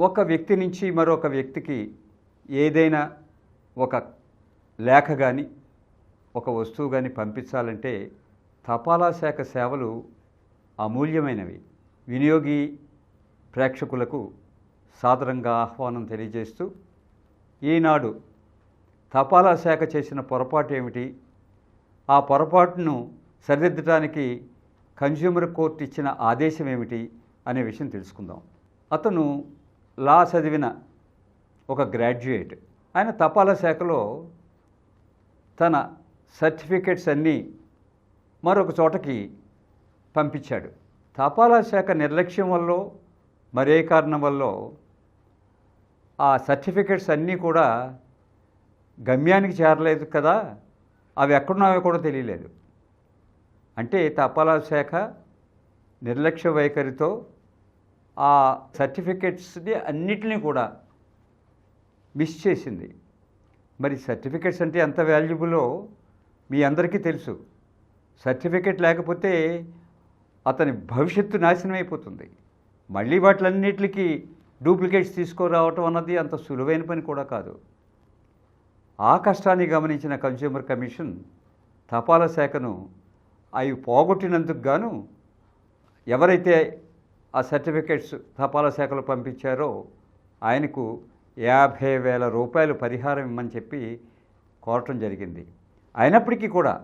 ఒక వ్యక్తి నుంచి మరొక వ్యక్తికి ఏదైనా ఒక లేఖ కానీ ఒక వస్తువు కానీ పంపించాలంటే తపాలా శాఖ సేవలు అమూల్యమైనవి. వినియోగి ప్రేక్షకులకు సాదరంగా ఆహ్వానం తెలియజేస్తూ, ఈనాడు తపాలా శాఖ చేసిన పొరపాటు ఏమిటి, ఆ పొరపాటును సరిదిద్దడానికి కన్జ్యూమర్ కోర్టు ఇచ్చిన ఆదేశం ఏమిటి అనే విషయం తెలుసుకుందాం. అతను లా చదివిన ఒక గ్రాడ్యుయేట్. ఆయన తపాలా శాఖలో తన సర్టిఫికెట్స్ అన్నీ మరొక చోటకి పంపించాడు. తపాలా శాఖ నిర్లక్ష్యం వల్ల మరే కారణం వల్ల ఆ సర్టిఫికెట్స్ అన్నీ కూడా గమ్యానికి చేరలేదు కదా, అవి ఎక్కడున్నాయో కూడా తెలియలేదు. అంటే తపాలా శాఖ నిర్లక్ష్య వైఖరితో ఆ సర్టిఫికెట్స్ని అన్నిటినీ కూడా మిస్ చేసింది. మరి సర్టిఫికెట్స్ అంటే ఎంత వాల్యుబులో మీ అందరికీ తెలుసు. సర్టిఫికెట్ లేకపోతే అతని భవిష్యత్తు నాశనం అయిపోతుంది. మళ్ళీ వాటిలన్నిటికీ డూప్లికేట్స్ తీసుకురావటం అన్నది అంత సులువైన పని కూడా కాదు. ఆ కష్టాన్ని గమనించిన కన్స్యూమర్ కమిషన్ తపాలా శాఖను అవి పోగొట్టినందుకు గాను ఎవరైతే ఆ సర్టిఫికెట్స్ తపాలా శాఖలో పంపించారో ఆయనకు 50,000 రూపాయలు పరిహారం ఇమ్మని చెప్పి కోరటం జరిగింది. అయినప్పటికీ కూడా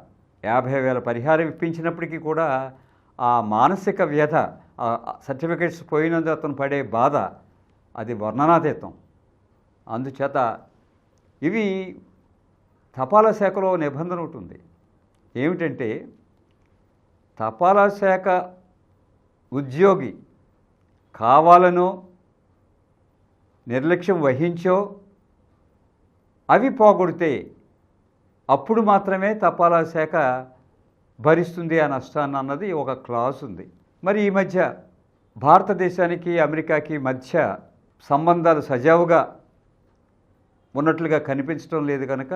50,000 పరిహారం ఇప్పించినప్పటికీ కూడా ఆ మానసిక వ్యధ, ఆ సర్టిఫికెట్స్ పోయినందుకు అతను పడే బాధ అది వర్ణనాతీతం. అందుచేత ఇవి తపాలా శాఖలో నిబంధన ఉంటుంది. ఏమిటంటే తపాలా శాఖ ఉద్యోగి కావాలనో నిర్లక్ష్యం వహించో అవి పోగొడితే అప్పుడు మాత్రమే తపాలా శాఖ భరిస్తుంది ఆ నష్టాన్ని అన్నది ఒక క్లాస్ ఉంది. మరి ఈ మధ్య భారతదేశానికి అమెరికాకి మధ్య సంబంధాలు సజావుగా ఉన్నట్లుగా కనిపించడం లేదు కనుక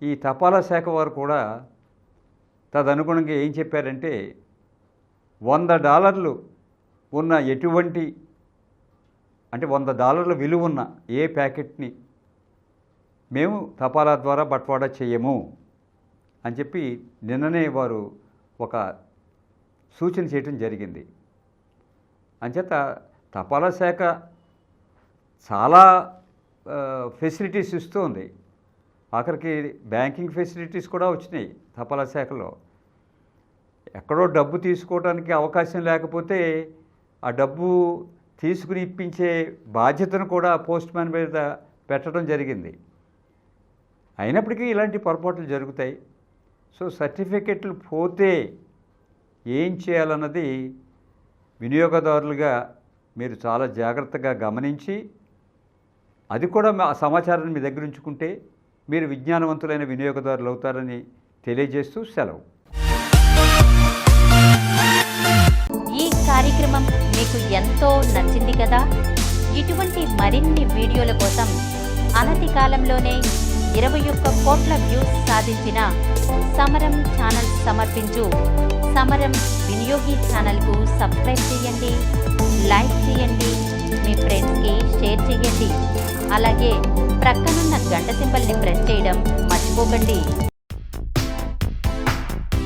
ఈ తపాలా శాఖ వారు కూడా తదనుగుణంగా ఏం చెప్పారంటే $100 ఉన్న ఎటువంటి, అంటే $100 విలువ ఉన్న ఏ ప్యాకెట్ని మేము తపాలా ద్వారా బట్వాడా చేయము అని చెప్పి నిన్ననే వారు ఒక సూచన చేయటం జరిగింది. అంచేత తపాలా శాఖ చాలా ఫెసిలిటీస్ ఇస్తుంది. ఆఖరికి బ్యాంకింగ్ ఫెసిలిటీస్ కూడా వచ్చినాయి తపాలా శాఖలో. ఎక్కడో డబ్బు తీసుకోవడానికి అవకాశం లేకపోతే ఆ డబ్బు తీసుకుని ఇప్పించే బాధ్యతను కూడా పోస్ట్ మ్యాన్ మీద పెట్టడం జరిగింది. అయినప్పటికీ ఇలాంటి పొరపాట్లు జరుగుతాయి. సో సర్టిఫికెట్లు పోతే ఏం చేయాలన్నది వినియోగదారులుగా మీరు చాలా జాగ్రత్తగా గమనించి అది కూడా ఆ సమాచారాన్ని మీ దగ్గర ఉంచుకుంటే మీరు విజ్ఞానవంతులైన వినియోగదారులు అవుతారని తెలియజేస్తూ సెలవు. ఈ కార్యక్రమం మీకు ఎంతో నచ్చింది కదా. ఇటువంటి మరిన్ని వీడియోల కోసం అనతి కాలంలోనే 21 కోట్ల వ్యూస్ సాధించిన సమరం ఛానల్ సమర్పించు సమరం వినియోగి ఛానల్కు సబ్స్క్రైబ్ చేయండి, లైక్ చేయండి, మీ ఫ్రెండ్స్కి షేర్ చేయండి. అలాగే ప్రక్కనున్న గంట సింబల్ని ప్రెస్ చేయడం మర్చిపోకండి.